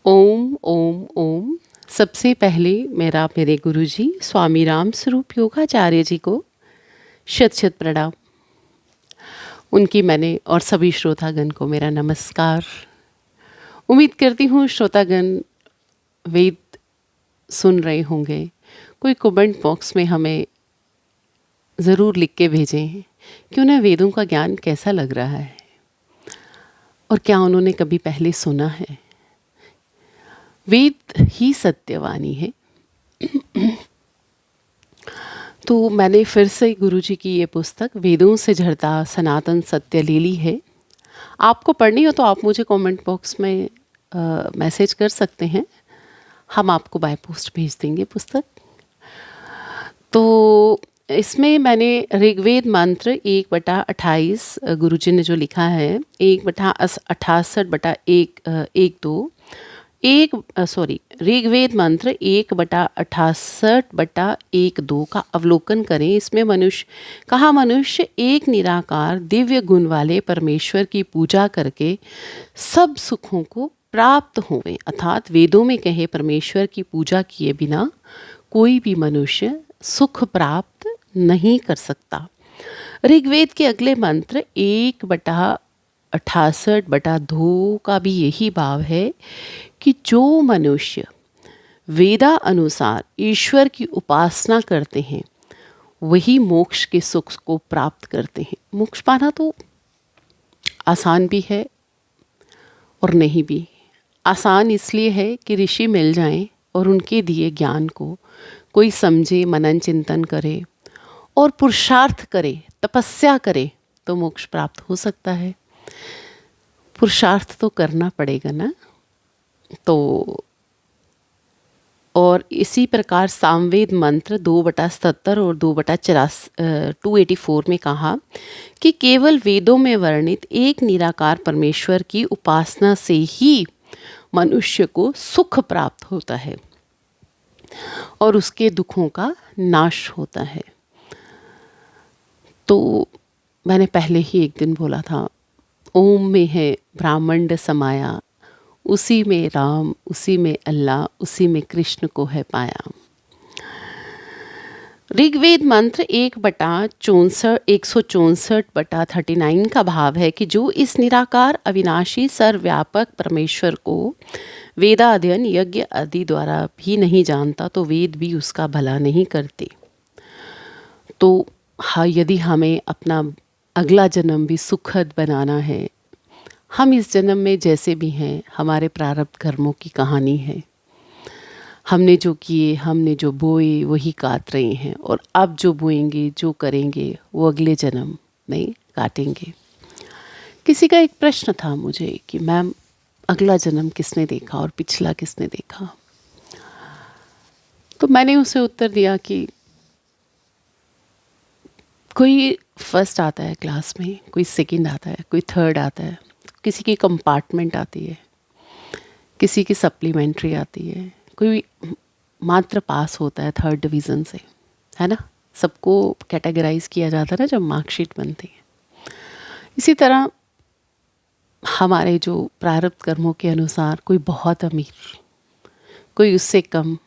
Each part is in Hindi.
ओम ओम ओम। सबसे पहले मेरे गुरुजी स्वामी राम स्वरूप योगाचार्य जी को शत शत प्रणाम। उनकी मैंने और सभी श्रोतागण को मेरा नमस्कार। उम्मीद करती हूँ श्रोतागण वेद सुन रहे होंगे। कोई कमेंट बॉक्स में हमें ज़रूर लिख के भेजें कि उन्हें वेदों का ज्ञान कैसा लग रहा है और क्या उन्होंने कभी पहले सुना है। वेद ही सत्यवाणी है। तो मैंने फिर से गुरुजी की ये पुस्तक वेदों से झरता सनातन सत्य ले ली है। आपको पढ़नी हो तो आप मुझे कमेंट बॉक्स में मैसेज कर सकते हैं, हम आपको बाय पोस्ट भेज देंगे पुस्तक। तो इसमें मैंने ऋग्वेद मंत्र 1/28 गुरुजी ने जो लिखा है 1/68/1 ऋग्वेद मंत्र 1/68/1-2 का अवलोकन करें। इसमें मनुष्य एक निराकार दिव्य गुण वाले परमेश्वर की पूजा करके सब सुखों को प्राप्त होवे। अर्थात वेदों में कहे परमेश्वर की पूजा किए बिना कोई भी मनुष्य सुख प्राप्त नहीं कर सकता। ऋग्वेद के अगले मंत्र 1/68/2 का भी यही भाव है कि जो मनुष्य वेदा अनुसार ईश्वर की उपासना करते हैं वही मोक्ष के सुख को प्राप्त करते हैं। मोक्ष पाना तो आसान भी है और नहीं भी। आसान इसलिए है कि ऋषि मिल जाएं और उनके दिए ज्ञान को कोई समझे, मनन चिंतन करे और पुरुषार्थ करे, तपस्या करे तो मोक्ष प्राप्त हो सकता है। पुरुषार्थ तो करना पड़ेगा ना। तो और इसी प्रकार सामवेद मंत्र 2/77 और 2/84 में कहा कि केवल वेदों में वर्णित एक निराकार परमेश्वर की उपासना से ही मनुष्य को सुख प्राप्त होता है और उसके दुखों का नाश होता है। तो मैंने पहले ही एक दिन बोला था, ओम में है ब्रह्मांड समाया, उसी में राम, उसी में अल्लाह, उसी में कृष्ण को है पाया। ऋग्वेद मंत्र 1/164 का भाव है कि जो इस निराकार अविनाशी सर्वव्यापक परमेश्वर को वेदाध्ययन यज्ञ आदि द्वारा भी नहीं जानता तो वेद भी उसका भला नहीं करते। तो हाँ, यदि हमें अपना अगला जन्म भी सुखद बनाना है, हम इस जन्म में जैसे भी हैं हमारे प्रारब्ध कर्मों की कहानी है। हमने जो किए, हमने जो बोए वही काट रहे हैं और अब जो बोएंगे, जो करेंगे वो अगले जन्म में काटेंगे। किसी का एक प्रश्न था मुझे कि मैम अगला जन्म किसने देखा और पिछला किसने देखा। तो मैंने उसे उत्तर दिया कि कोई फर्स्ट आता है क्लास में, कोई सेकंड आता है, कोई थर्ड आता है, किसी की कंपार्टमेंट आती है, किसी की सप्लीमेंट्री आती है, कोई मात्र पास होता है 3rd डिवीज़न से, है ना। सबको कैटेगराइज किया जाता है ना जब मार्कशीट बनती है। इसी तरह हमारे जो प्रारब्ध कर्मों के अनुसार कोई बहुत अमीर, कोई उससे कम,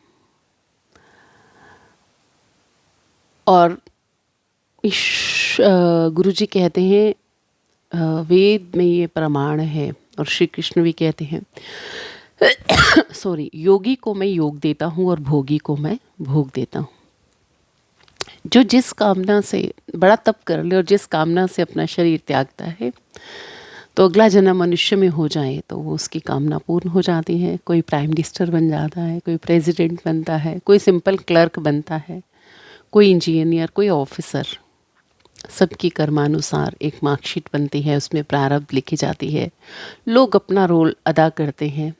और गुरुजी कहते हैं वेद में ये प्रमाण है और श्री कृष्ण भी कहते हैं योगी को मैं योग देता हूँ और भोगी को मैं भोग देता हूँ। जो जिस कामना से बड़ा तप कर ले और जिस कामना से अपना शरीर त्यागता है तो अगला जन्म मनुष्य में हो जाए तो वो उसकी कामना पूर्ण हो जाती है। कोई प्राइम मिनिस्टर बन जाता है, कोई प्रेसिडेंट बनता है, कोई सिंपल क्लर्क बनता है, कोई इंजीनियर, कोई ऑफिसर। सबकी कर्मानुसार एक मार्कशीट बनती है, उसमें प्रारब्ध लिखी जाती है। लोग अपना रोल अदा करते हैं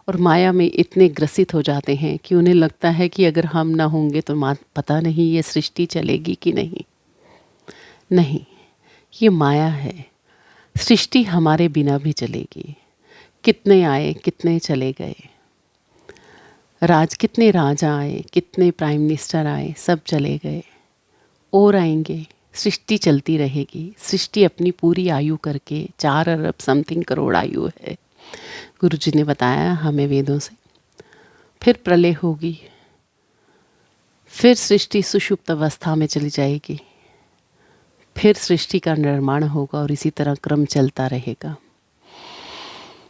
और माया में इतने ग्रसित हो जाते हैं कि उन्हें लगता है कि अगर हम ना होंगे तो पता नहीं ये सृष्टि चलेगी कि नहीं। नहीं, ये माया है। सृष्टि हमारे बिना भी चलेगी। कितने आए, कितने चले गए, कितने राजा आए, कितने प्राइम मिनिस्टर आए, सब चले गए और आएंगे। सृष्टि चलती रहेगी। सृष्टि अपनी पूरी आयु करके 4 अरब समथिंग करोड़ आयु है, गुरु जी ने बताया हमें वेदों से। फिर प्रलय होगी, फिर सृष्टि सुषुप्त अवस्था में चली जाएगी, फिर सृष्टि का निर्माण होगा और इसी तरह क्रम चलता रहेगा।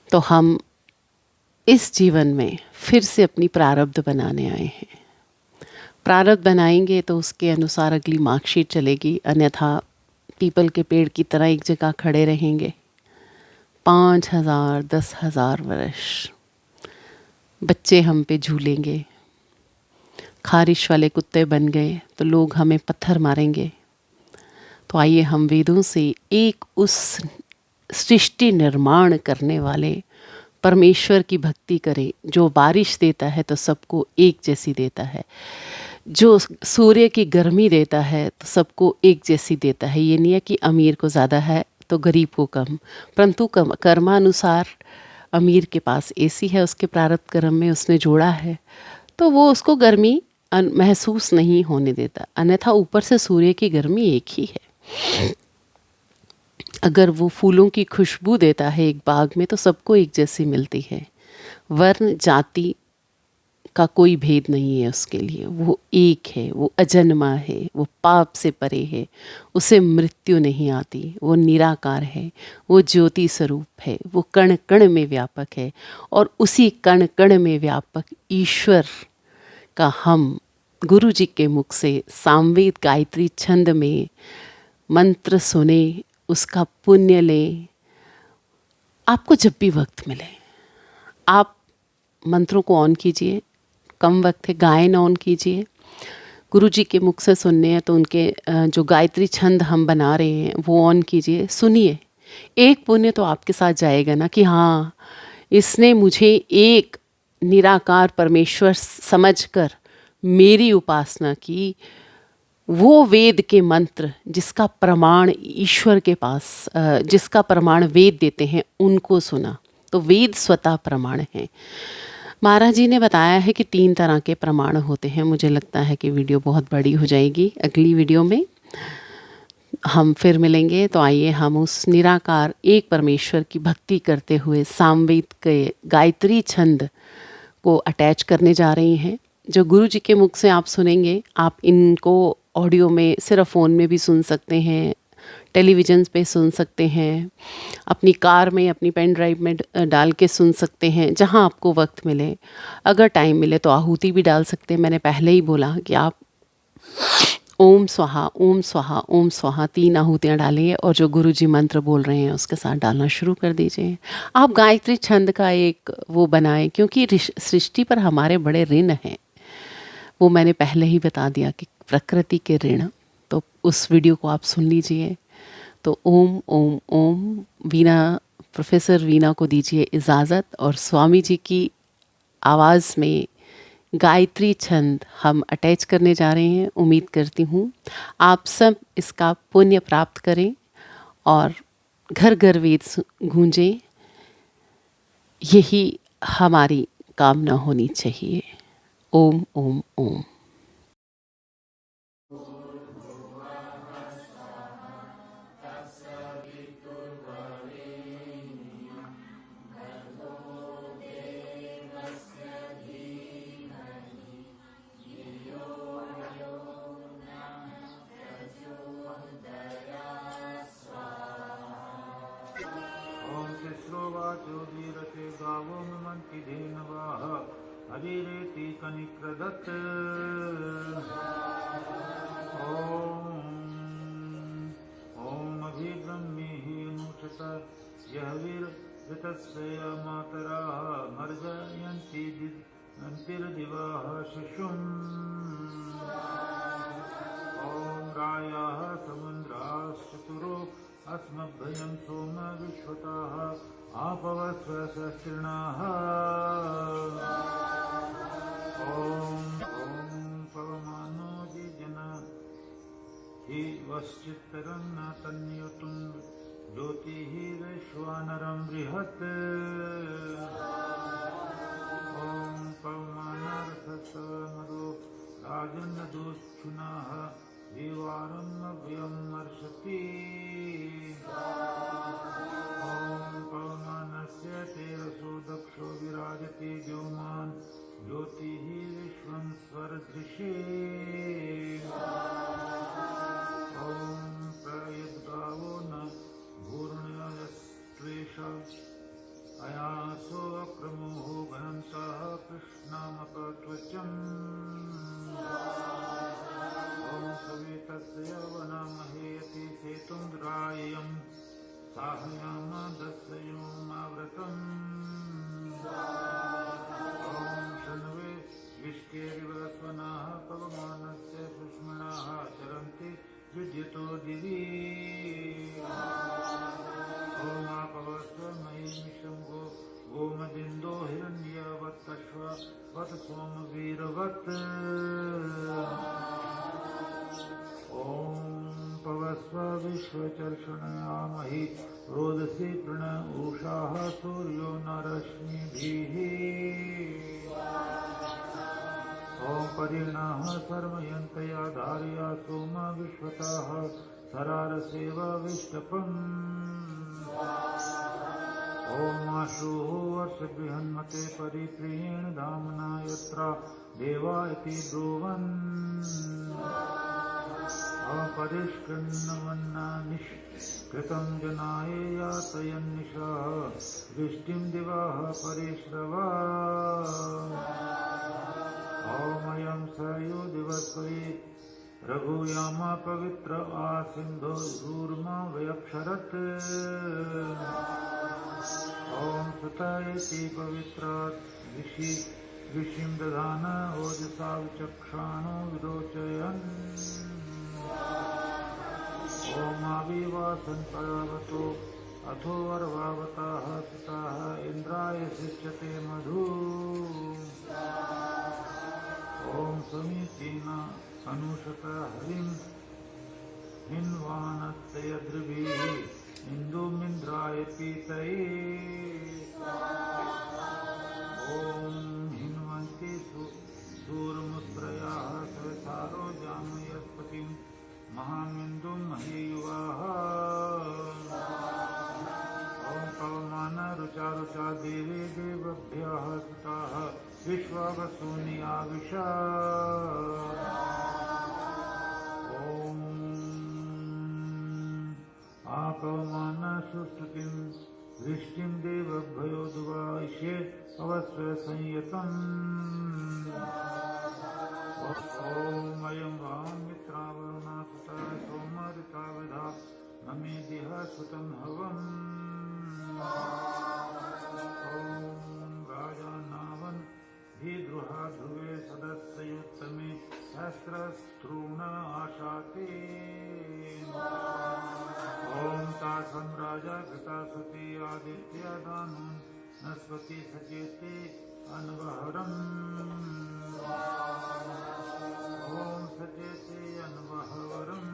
तो हम इस जीवन में फिर से अपनी प्रारब्ध बनाने आए हैं। प्रारब्ध बनाएंगे तो उसके अनुसार अगली मार्कशीट चलेगी, अन्यथा पीपल के पेड़ की तरह एक जगह खड़े रहेंगे 5,000 10,000 वर्ष। बच्चे हम पे झूलेंगे, खारिश वाले कुत्ते बन गए तो लोग हमें पत्थर मारेंगे। तो आइए हम वेदों से एक उस सृष्टि निर्माण करने वाले परमेश्वर की भक्ति करें, जो बारिश देता है तो सबको एक जैसी देता है, जो सूर्य की गर्मी देता है तो सबको एक जैसी देता है। ये नहीं है कि अमीर को ज़्यादा है तो गरीब को कम, परंतु कर्मानुसार अमीर के पास एसी है, उसके प्रारब्ध कर्म में उसने जोड़ा है, तो वो उसको गर्मी महसूस नहीं होने देता। अन्यथा ऊपर से सूर्य की गर्मी एक ही है। अगर वो फूलों की खुशबू देता है एक बाग में तो सबको एक जैसी मिलती है। वर्ण जाति का कोई भेद नहीं है उसके लिए, वो एक है, वो अजन्मा है, वो पाप से परे है, उसे मृत्यु नहीं आती, वो निराकार है, वो ज्योति स्वरूप है, वो कण कण में व्यापक है। और उसी कण कण में व्यापक ईश्वर का हम गुरु जी के मुख से सामवेद गायत्री छंद में मंत्र सुने, उसका पुण्य लें। आपको जब भी वक्त मिले आप मंत्रों को ऑन कीजिए, कम वक्त है गायन ऑन कीजिए। गुरु जी के मुख से सुनने हैं तो उनके जो गायत्री छंद हम बना रहे हैं वो ऑन कीजिए, सुनिए। एक पुण्य तो आपके साथ जाएगा ना कि हाँ, इसने मुझे एक निराकार परमेश्वर समझकर मेरी उपासना की। वो वेद के मंत्र जिसका प्रमाण ईश्वर के पास, जिसका प्रमाण वेद देते हैं, उनको सुना। तो वेद स्वतः प्रमाण है। महाराज जी ने बताया है कि 3 तरह के प्रमाण होते हैं। मुझे लगता है कि वीडियो बहुत बड़ी हो जाएगी। अगली वीडियो में हम फिर मिलेंगे। तो आइए हम उस निराकार एक परमेश्वर की भक्ति करते हुए सामवेद के गायत्री छंद को अटैच करने जा रही हैं, जो गुरु जी के मुख से आप सुनेंगे। आप इनको ऑडियो में सिर्फ फ़ोन में भी सुन सकते हैं, टेलीविज़न पे सुन सकते हैं, अपनी कार में, अपनी पेन ड्राइव में डाल के सुन सकते हैं, जहां आपको वक्त मिले। अगर टाइम मिले तो आहुति भी डाल सकते हैं। मैंने पहले ही बोला कि आप ओम स्वाहा ओम स्वाहा ओम स्वाहा 3 आहुतियाँ डालिए और जो गुरु जी मंत्र बोल रहे हैं उसके साथ डालना शुरू कर दीजिए। आप गायत्री छंद का एक वो बनाएं, क्योंकि सृष्टि पर हमारे बड़े ऋण हैं। वो मैंने पहले ही बता दिया कि प्रकृति के ऋण। तो उस वीडियो को आप सुन लीजिए। तो ओम ओम ओम। वीणा, प्रोफेसर वीणा को दीजिए इजाज़त और स्वामी जी की आवाज़ में गायत्री छंद हम अटैच करने जा रहे हैं। उम्मीद करती हूँ आप सब इसका पुण्य प्राप्त करें और घर घर वेद गूंजें। यही हमारी कामना होनी चाहिए। ओम ओम ओम। ज्योतिरते गावो मन्ति धेनवः हरिरेति कनिक्रदत् ॐ अभिब्रह्मेहि अनुषत यः वीरजतस्य मातरा मर्जयन्ति अन्तिर्दिवः शिशुम् ॐ रायः समुद्राश्चतुरो अस्मभ्यं सोम विश्वतः आपवस्व सहस्रिणः ॐ पवमानो जिजन हि वश्चित्तरं न तन्योतुं ज्योतिः वैश्वानरं बृहत् ॐ पवमानरथसमरो राजन्नदोक्षुणः देवारं अव्ययं वर्षति ॐ पवमानस्य तेरस विराजते द्योमान् ज्योतिः विश्वं स्वरदृशे ॐ प्रयद्गावो न भूर्णयस्त्वेष अयासो अक्रमोहो भयन्तः कृष्णामपत्वचम् ॐ सवेतस्य वनामहे यति सेतुं द्रायम् साहयामदस्योमाव्रतम् ॐ शृण्वे विष्केरिवस्वनाः पवमानस्य सुष्मिणाः चरन्ति विद्युतो दिवि ॐ आपवस्व मयि मिषं गोमदिन्दो हिरण्यवत्तश्व वत् सोमवीरवत् ॐ पवस्व विश्वचर्षणयामहि रोदसी प्रण उषाः सूर्यो न रश्मिभिः ॐ परिणाः सर्वयन्तया धारया सोम विश्वतः सरारसेव विष्टपम् ॐ आशुः वर्षबृहन्मते परिप्रियेण धाम्ना यत्र देवा इति ब्रुवन् अपरिष्कृन्नमन्नानिष्कृतं जनाय यातयन्निशः दृष्टिं दिवाः परिश्रवा ॐ स यो दिवस्वै रघुयामा पवित्र आसिन्धो धूर्मा व्यक्षरत् ॐ सुत इति पवित्रात् ऋषिं दधान ओजसा विचक्षाणो विरोचयन् ॐ आविवासन् पर्वतो अथो अर्वावताः सुताः इन्द्राय शिष्यते मधु ॐ समीचीन अनुशत हरिं हिन्वानस्तयद्रिभिः इन्दुमिन्द्राय पीतये ॐ हिन्वन्ति सूर्मुस्त्रयाः सवितारो जामयस्पतिं महामिन्दुं महीयुवाः ॐ पवमान रुचा रुचा देवे देवभ्यः सुताः विश्वावसूनि आविशा ॐ आपवमान सुस्तुतिं वृष्टिं देवभ्यो दुवायिष्ये अवस्व संयतम् ॐ अयं वामित्रावरुणा सुता सोमऋताविधा नमेदिह सुतं हवम् ॐ राजानावन् धीद्रुहा ध्रुवे सदस्युत्तमे सहस्रस्थ्रूण आशाते ॐ तासं राजा घृतासुते आदित्यादानून् नस्वति सचेते अन्वहरम् ॐ सचेते अन्वहवरम्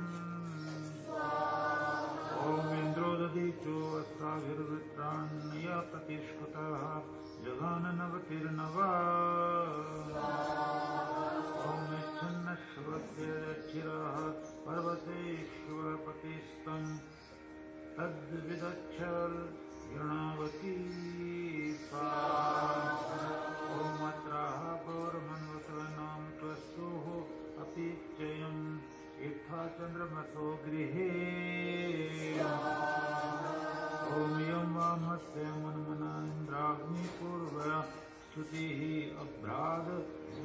ॐ इन्द्रो ददीचो अस्त्राभिर्वृत्राण्य प्रतिष्कृतः जघाननवतिर्नवा ॐ यच्छन्नश्वस्य यच्छिरः पर्वतेष्वपतिस्तं तद्विदच्छल् यणावती सा ॐ अत्राः पौर्मन्वसवनां त्वस्तुः अपि चयम् यथा चन्द्रमसो गृहे ॐ यं वामस्य मन्मना इन्द्राग्निपूर्वया श्रुतिः अभ्राद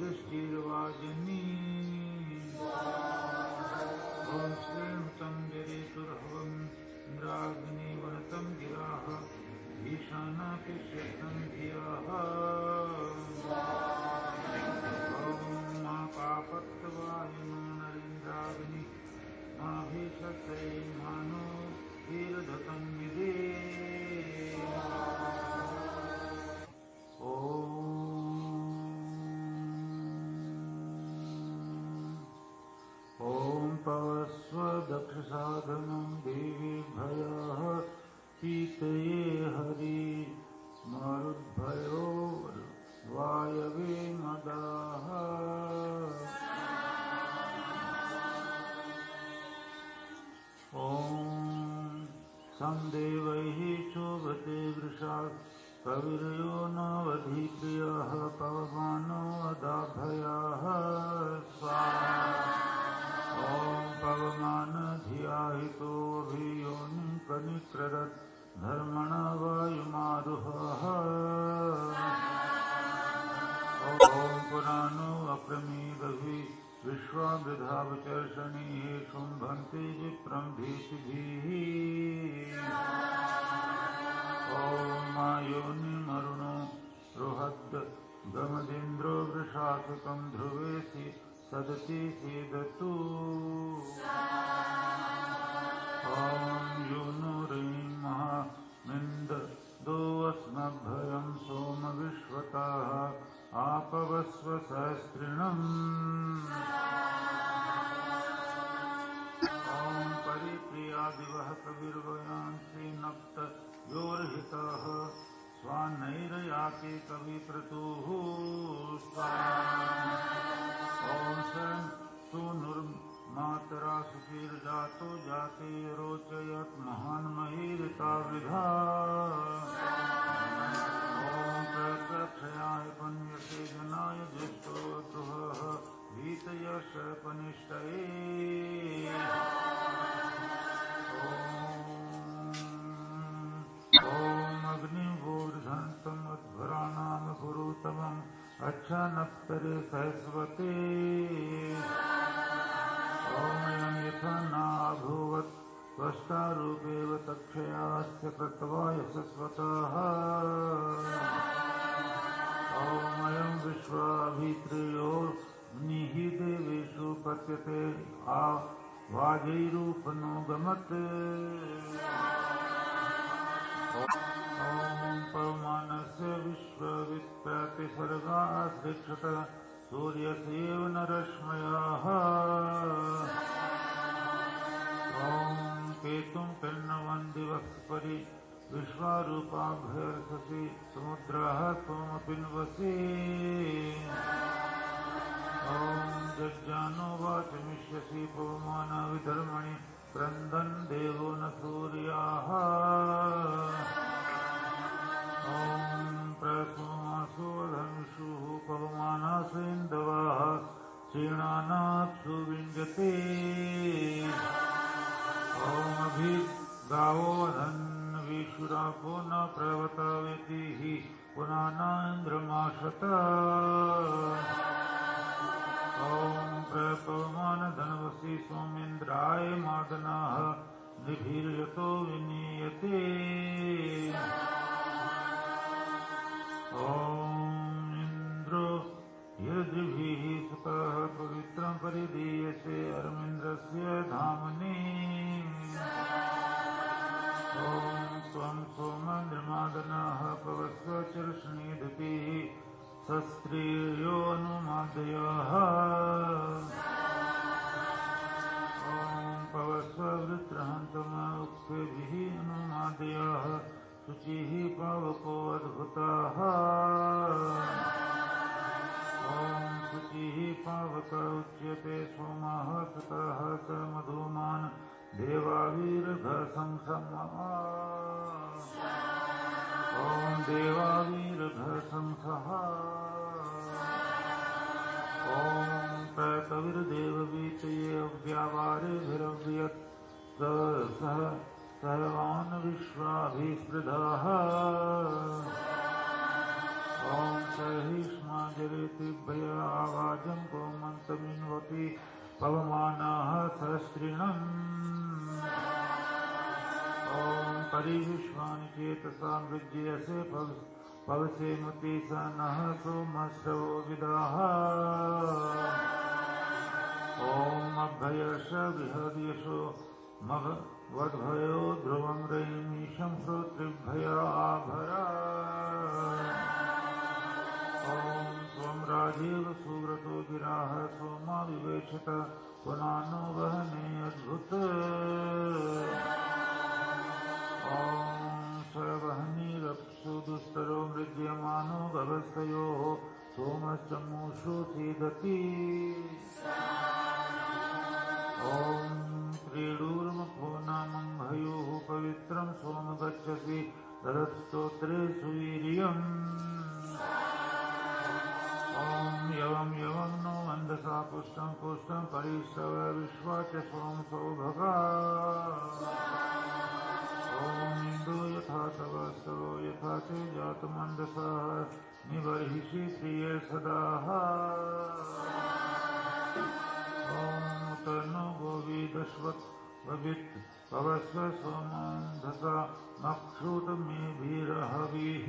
दृष्टिर्वाजनी ॐ श्रीं जरेतुर्हवम् इन्द्राग्निवनतं गिराः ईशानापि श्रेष्ठं धियाः ॐ मा पापत्वायुनो नरेन्द्राग्नि माभीषते मानो वीरधतं विदे ॐ पवस्व दक्षसाधनं देवी भयः पीतये हरि मरुद्भयो वायवे मदाः ॐ सं देवैः शोभते वृषा कविर्यो नवधिप्रियः पवमानो अदाभयः स्वाहा। ॐ पवमानधियाहितोऽभियोनिं कनिक्रदत् धर्मणा वायुमारुहः। ॐ पुराणो अप्रमेदभि विश्वावृधावचर्षणीः शुम्भन्ति विप्रं भीतिभिः। ॐ मायोनिमरुणो रुहद् गमदिन्द्रो वृषासुतं ध्रुवेसि सदति सीदतु। ॐ योनो रीं महामिन्दो अस्मभ्यं सोम विश्वतः आपवस्व सहस्रिणम्। ॐ परिप्रिया दिवः कविर्वयांसि नप्त योर्हितः स्वान्नैर्याके कविप्रतुः स्वाहा। ॐ शं सूनुर्मातरा सुखीर्जातो जाते रोचयत् महान्महीरिता वृधा। प्रक्षयाय पन्यसे जनाय ज्येष्ठो गृहः भीतयश पनिष्ठये। ॐ अग्निवोर्धन्तं मध्वराणां गुरुतमम् अच्छानप्तरे सहस्वते। ॐ अयं यथा नाभूवत् त्वष्टारूपेव तक्षयास्य कृत्वा यशस्वतः। ॐ अयं विश्वाभित्रियो निः देवेषु पत्यते वाजैरूपनो गमत्। ॐ पवमानस्य विश्ववित्प्रतिसर्गाश्रिक्षत सूर्यसेव न रश्मयः। ॐ केतुं कर्णवन्दिवक्परि विश्वारूपाभ्यर्षसि समुद्रः सोमपिन्वसि। ॐ जज्ञानो वाचमिष्यसि पवमानविधर्मणि क्रन्दन् देवो न सूर्याः। ॐ प्रसोमासोऽधनुषुः पवमानासेन्दवः क्षीणानात्सु विञ्जते। ॐ अभिगावो धन्वीषुरापो न प्रवतावेतिः पुनाना इन्द्रमाशत। ॐ प्रपवमानधनवसि सोमेन्द्राय मादनाः निभिर्यतो विनीयते। ॐ इन्द्रो यद्भिः सुतः पवित्रं परिदीयते अर्मिन्द्रस्य धामनि। ॐ त्वं सोमन्द्रमादनः पवस्व चर्षणीधृतिः सस्त्रियोऽनुमादयः। ॐ पवस्व वृत्रहन्तमुक्तिभिः अनुमादयः शुचिः पावको अद्भुतः। ॐ शुचिः पावक उच्यते सोमः सुतः स मधुमान् देवावीर्घसंसमः। ॐ देवावीर्घसंसः। ॐ प्रकविर्देववीतये अव्यावारेभिरव्यत् सह सर्वान् विश्वाभिस्पृधः। ॐ सहिष्मा जरेतिभ्य आवाजं गोमन्तमिन्वपि पवमानः सहस्रिणम्। ॐ परिविश्वानि चेतसा वृज्यसे पवसे मति स नः सोमश्रवो विदाः। ॐ अभ्ययश बृहद्यशो वद्भयो ध्रुवं रयिमीशं श्रोतृभ्य आभरा। ॐ त्वं राजीव सुव्रतो गिराः सोमा विवेशत पुनानो वहने अद्भुत। ॐ स्ववहनिरप्सु दुस्तरो मृज्यमानो गभस्तयोः सोमश्चमूषु सीदति। ॐ त्रीडूर्मखो नामं भयोः पवित्रं सोम गच्छसि तदस्तोत्रे सुवीर्यम् ॐ यवं यवं नो अन्धसा पुष्टं पुष्टं परिश्रव विश्वा च सोमसो भगा ॐ इन्दो यथा तव स्तवो यथा ते जातमन्दसः निबर्हिषि प्रिये सदाः ॐ तन्नो गोविदश्वत् भवित् पवस्व सोमन्धसा मक्षुतमेभिरहविः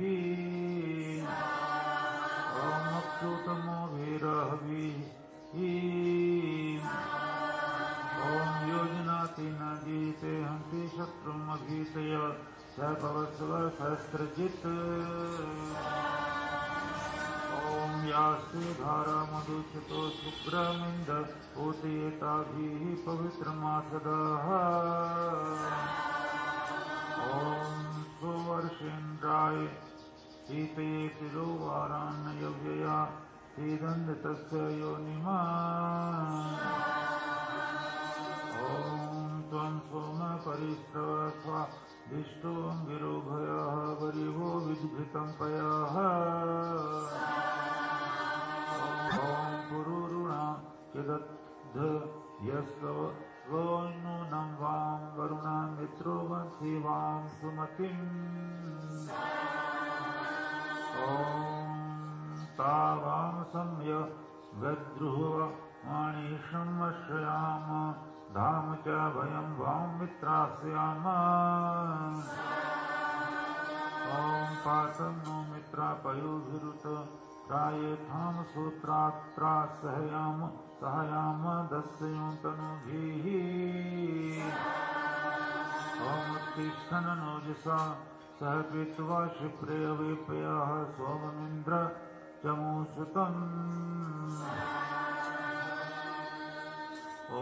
ॐ मक्षुतमोभिरहविः ॐ योजनाति न गीते हन्ति शत्रुमभीतय स भवस्व सहस्रजित् ॐ यास्ते धारामधुचितो शुक्रमिन्द ऊतयेताभिः पवित्रमासदाः ॐ सुवर्षेन्द्राय शीतये तिरोवारान्नयव्यया सीदन्तस्य योनिमा ॐ त्वं सोम परिस्रवस्वा दिष्टो गिरोभयः वरिवो विद्घृतं पयः ॐ पुरुरुणा चिदद्ध यस्व नूनं वां वरुणा मित्रो वंसि वां सुमतिम् ॐ तावां सम्य गद्रुह वाणीशं वश्रयाम धाम च भयं वां मित्रास्याम ॐ पातं नो मित्रा पयोभिरुत प्रायेथां सूत्रात्रा सहयाम दस्युं तनुभिः ॐ उत्तिष्ठन् नोजसा सह कृत्वा शिप्रे अवेपयः सोममिन्द्र चमूसुतम् ॐ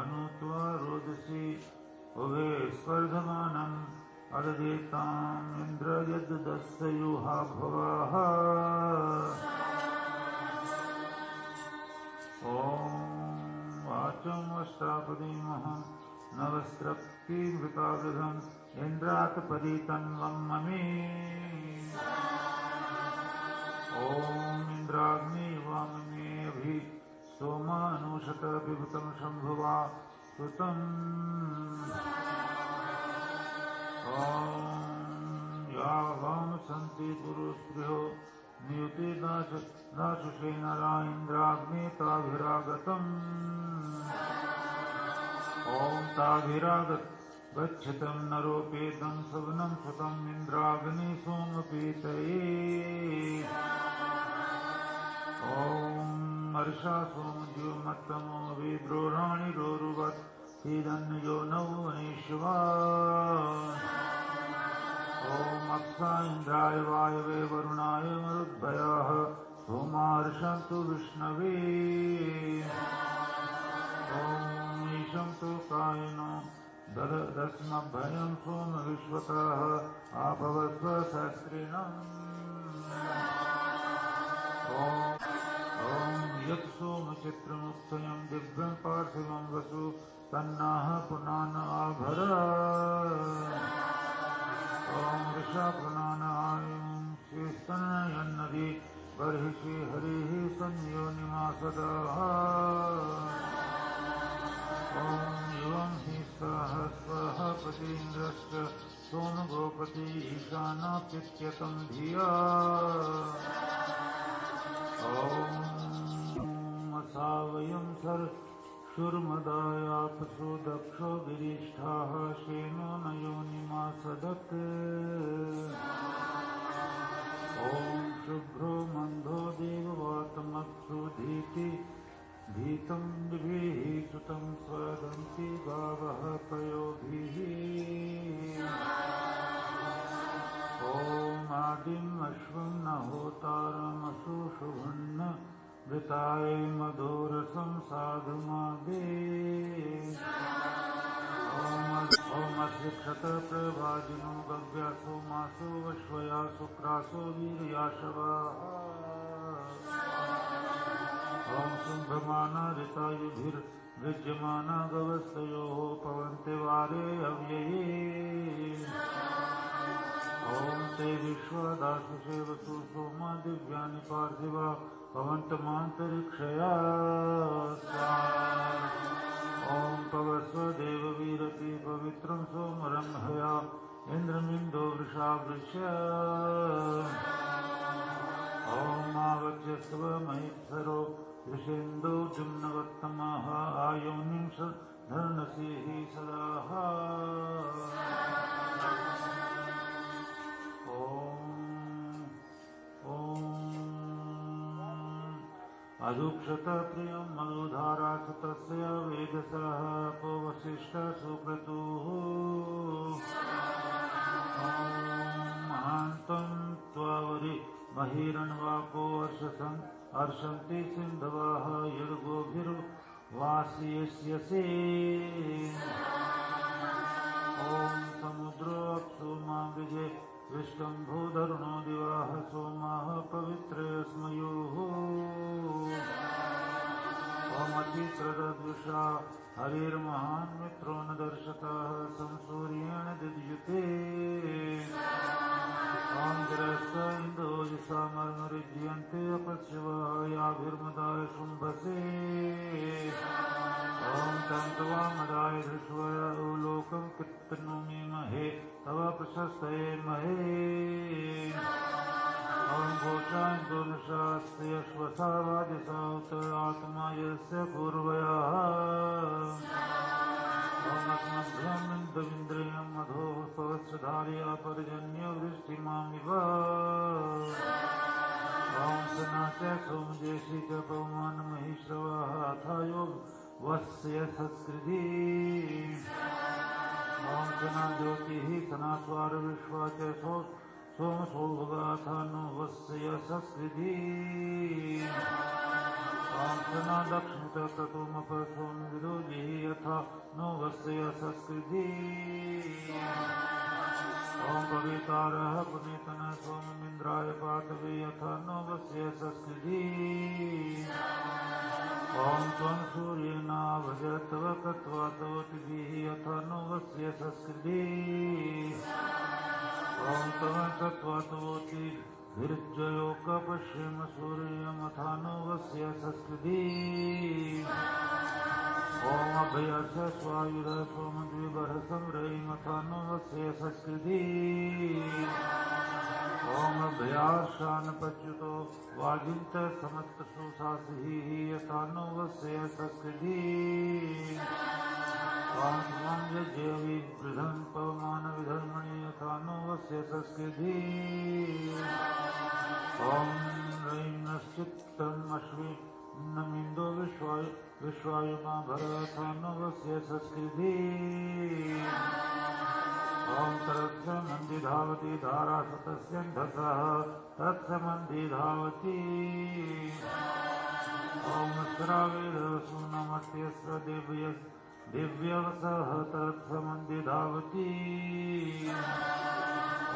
अनुत्वा रोदसी उभे स्वर्धमानम् अददेताम् इन्द्र यद्दस्युहा भवः ॐ वाचम् अष्टापदीमहम् नवस्रक्तिमृतावृधम् इन्द्रात् परितन्वम् ममे ॐ इन्द्राग्नि वाममे अभि सोमानुषत विभुतं शम्भुवा सुतम् ॐ या वां सन्ति पुरुस्पृहो नियुते दाशुषे नरा इन्द्राग्ने ताभिरागतम् ॐ ताभिरागत गच्छतं नरोपेतं सवनं सुतम् इन्द्राग्ने सोमपीतये ॐ मर्षा सोमद्युमत्तमो विद्रोहाणि रोरुवत् सीदन्यो नौ वैश्वा ॐ अप्सा इन्द्राय वायवे वरुणाय मरुद्भयः सोमार्षन्तु विष्णवे ॐ ईशं तु कायिनो दस्मभयं सोम विश्वतः आपवस्व सहस्रिणम् ॐ यत् सोमचित्रमुत्सयं दिव्यं पार्थिवं वसु तन्नाः पुनान आभर ॐ वृषा पुनान आयुं शेस्तनयन्नदि बर्हिषि हरिः संयोनिमासदाः ॐ एवं हि सहस्वः पतीन्द्रश्च सोमगोपति ईशानाप्युच्यतं धिया ॐ सावयं शूर्मदायापसु दक्षो गिरिष्ठाः शेनो न योनिमासदत् ॐ शुभ्रो मन्धो देववातमक्षुधीति धीतं विभिः सुतं स्वदन्ति गावः पयोभिः ॐ आदिम् अश्वं न होतारमशुशुभन्न वृताय मधुरसं साधुमादे ॐ अस्य क्षतप्रभाजिनो गव्यासो मासो वश्वया शुक्रासो वीर्याशवाः ॐ शुम्भमाना ऋतायुभिर्विज्यमाना गवस्तयोः पवन्ते वारे अव्यये ॐ ते विश्वदाशिषे वसु सोमा दिव्यानि पार्थिवा भवन्तमान्तरिक्षया ॐ पवस्व देववीरति पवित्रं सोमरं हया इन्द्रमिन्दो वृषावृष्य ॐ आवच्यस्व महीत्सरो ऋषेन्दो जुम्नवत्तमः आयोनिं धर्नसीः सदाः अधुक्षत प्रियं मधुधारासुतस्य वेदसः को वसिष्ठ सुक्रतुः महान्तं त्वावरि बहिरण्वाको अर्षन्ति सिन्धवः यद्गोभिर्वासिष्यसे ॐ समुद्रोऽप्सु मां विजय विष्टम्भोधरुणो दिवाः सोमाः पवित्रेऽस्मयोः ॐ हरिर्महान् मित्रो न दर्शतः संसूर्येण दिद्युते ॐ गिरश्च इन्दोजसा मर्मरिज्यन्ते अपश्यवः याभिर्मदाय शुम्भसे ॐ तं त्वामदाय धृष्वय लोकं कृत्नोमि महे तव प्रशस्तये महे ॐ घोषान्दोनशास्ति अश्वथा वाजसा उत आत्मा यस्य पूर्वयः ॐ अस्मभ्यमिन्द्रियं मधो पवस्रधारया पर्जन्यवृष्टिमामिव ॐ सना च सोमजेषि च पवमानमहिश्रवः अथायो वस्य संस्कृति ॐ सना ज्योतिः सना स्वार विश्वा च सोमसोभगाथानो वस्य संस्कृति ॐ सना दक्षिणतक्रतुमप सोमविदोजिः यथा नो वस्य संस्कृति ॐ पवितारः पुनीतनः सोममिन्द्राय पातवे यथा नो वस्य संस्कृति ॐ त्वं सूर्येनाभजतव कृत्वा तव तिभिः यथा नो वस्य संस्कृति ॐ तव कृत्वा तवोति भिर्जयोकपश्येम सूर्यमथा नो वस्य संस्कृति ॐ अभयर्ष स्वायुध सोमद्विबर्हसं रयिमथा नो वस्य संस्कृति ॐ अभयार्षान्पच्युतो वाजिन्त समस्तसुसासिः यथा नो वस्य संस्कृति ॐ त्वं यज्ञविवृधं पवमानविधर्मणि यथा नो वस्य संस्कृति ॐ रयिं नश्चित्तम् अश्विनमिन्दो विश्वायुमा भरथा नो वस्य संस्कृति ॐ तरत्समन्धि धावति धारासतस्यन्धसः तत्समन्धि धावति ॐ स्रावेदसूनमत्यस्य दिव्यवसः तत्समन्धि धावति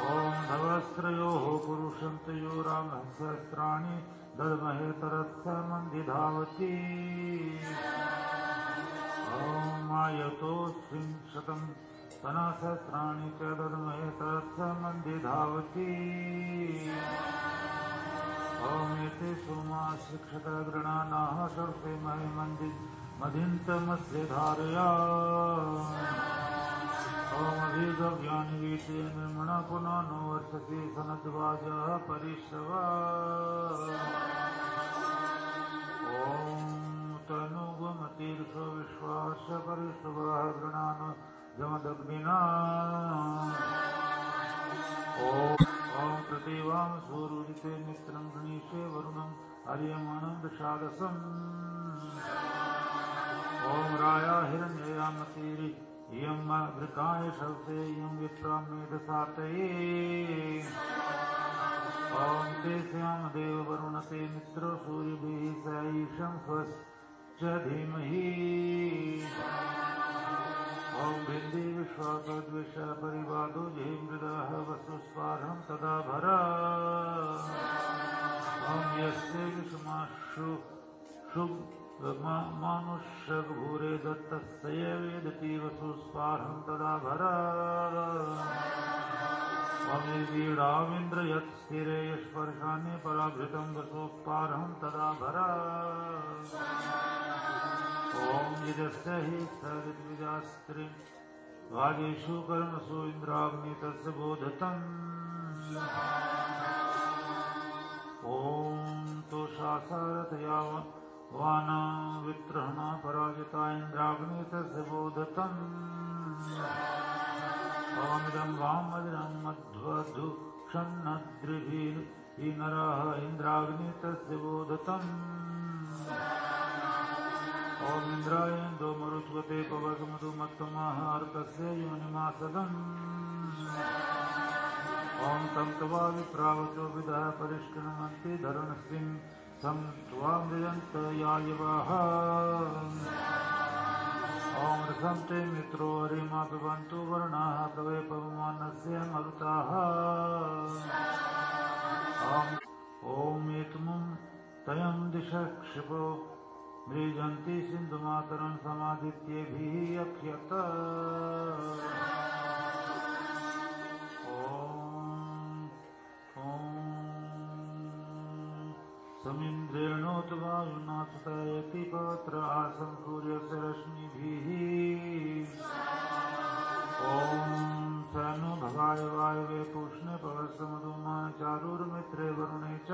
ॐ धवस्त्रयोः पुरुषं तयो रामः सहस्राणि दद्महे तरत्समन्धि धावति ॐ आयतोऽस्मिंशतं सनासहस्राणि च दद्महे तरत्समन्धि धावति ॐ एते सोमा शिक्षतगृणानाः सर्वे मदिन्तमस्य धारया ॐ अभिगव्यानि वीते निर्मणा पुनः नो वर्षति सनद्वाजः परिश्रवा ॐ तनुगमतीर्षो विश्वास परिश्रवः गृणान् जमदग्निना ॐ प्रतिवां सूरुदिते मित्रं गणेशे वरुणं अर्यमाणं दशादशम् ॐ राया हिरण्ययामतीरि इयं वृकाय शवसे इयं विप्रा मेधसातये ॐ ते स्याम देव वरुणते मित्रो सूर्यभिः स ईशं स्वश्च धीमहि ॐ भिन्दी विश्वासद्विष परिवादो जहि मृदः वसुस्पार्हं तदा भरा ॐ यस्य विषमाशु मानुष्यभूरे दत्तस्य वेदति वसुस्पार्हं तदा भरा वीणाविन्द्र यत्स्थिरे यस्पर्शाने पराभृतं वसोपारहं तदा भरा ॐ यजस्य हि सरिद्विजास्त्रि वागेषु कर्मसु इन्द्राग्नि तस्य बोधतम् ॐ तोषासारथया वाना वित्रहणा पराजिता इन्द्राग्नि तस्य बोधतम् ॐ वामजनं मध्वधुक्षन्नद्रिभिः नरः इन्द्राग्नि तस्य बोधतम् ॐ इन्द्रायेन्दो मरुत्वते पवकमधुमत्तमः अर्कस्य योनिमासदम् ॐ तं त्वा विप्रावचो विदः परिष्कृण्वन्ति धरणस्मिन् तं त्वा मृजन्त यायवाः ॐ रसं ते मित्रो हरिमा पिबन्तु वर्णाः कवये पवमानस्य मरुताः ॐ एतमुं तयं दिशः क्षिपो मृजन्ति सिन्धुमातरं समादित्येभिः अख्यत समिन्द्रेणोत वायुना सुतयति पत्र आसं सूर्यस्य रश्मिभिः ॐ सनु भगाय वायवे पूष्णे पवस्य मधुमाय चारुर्मित्रे वरुणे च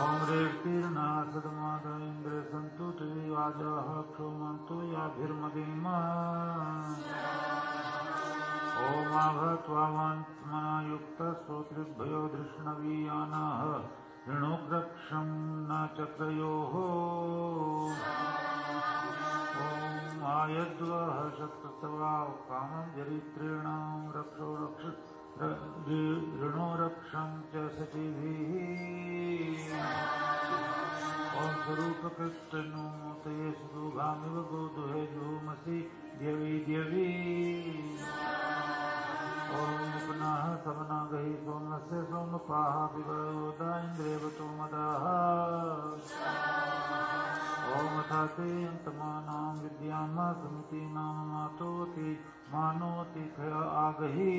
ॐ रेक्तीर्णा सदमाद इन्द्रे सन्तु त्रिवाजाः क्षोमन्तु याभिर्मदीमा ॐ आभत्वामन्त्मना युक्तस्तोत्रिभ्यो धृष्णवीयानः ऋणोग्रक्षं न चक्रयोः ॐ आयद्वः शक्तस्तवा कामं जरित्रेण रक्षो रक्ष ऋणो रक्षं च सचिभिः ॐ स्वरूपकृष्णो मोतये सुदुघामिव गोदुहे जुहुमसि द्यवि द्यवि ॐ पुनः समनागहि सोमस्य सोमपाः विवयोदा इन्द्रेवतो मदाः ॐ अथाते अन्तमानां विद्यां समितीनां मातोति मानोति खया आगहि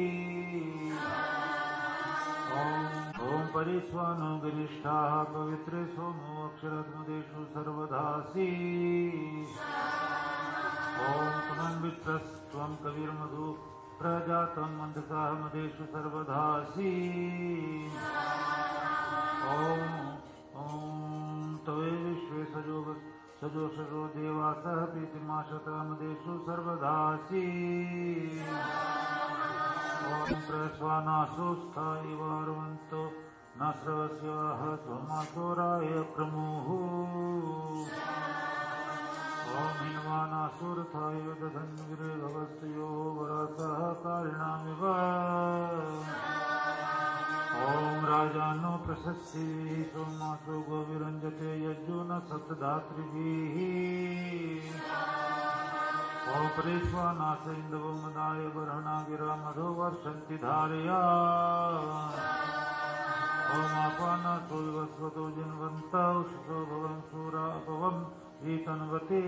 ॐ परिस्वानो गिरिष्ठाः पवित्रे सोमो अक्षरत्मदेषु सर्वदासि ॐ पुनं विप्रस्त्वं कविर्मधु प्रजातं मन्दसाः मदेषु सर्वदासि ॐ तवे विश्वे सजोषरो देवासः प्रीतिमाशतः मदेषु सर्वदासि ॐ प्रस्वानासु स्थायिवार्वन्तो न स्रवस्य वः सोमासोराय प्रमुः ॐ हिन्वानासुरथाय दधन्विरे भवस्तयो वरसः कारिणामिव ॐ राजानो प्रशस्तिभिः सोमासो गोविरञ्जते यज्जो न सप्तधातृभिः ॐ परेष्वानास इन्दवो मदाय बर्हणा गिरा मधो वर्षन्ति धारया ॐ आपानासो विवस्वतो जिन्वन्तौ शिशो भवन् शूरा अपवम् ईतन्वते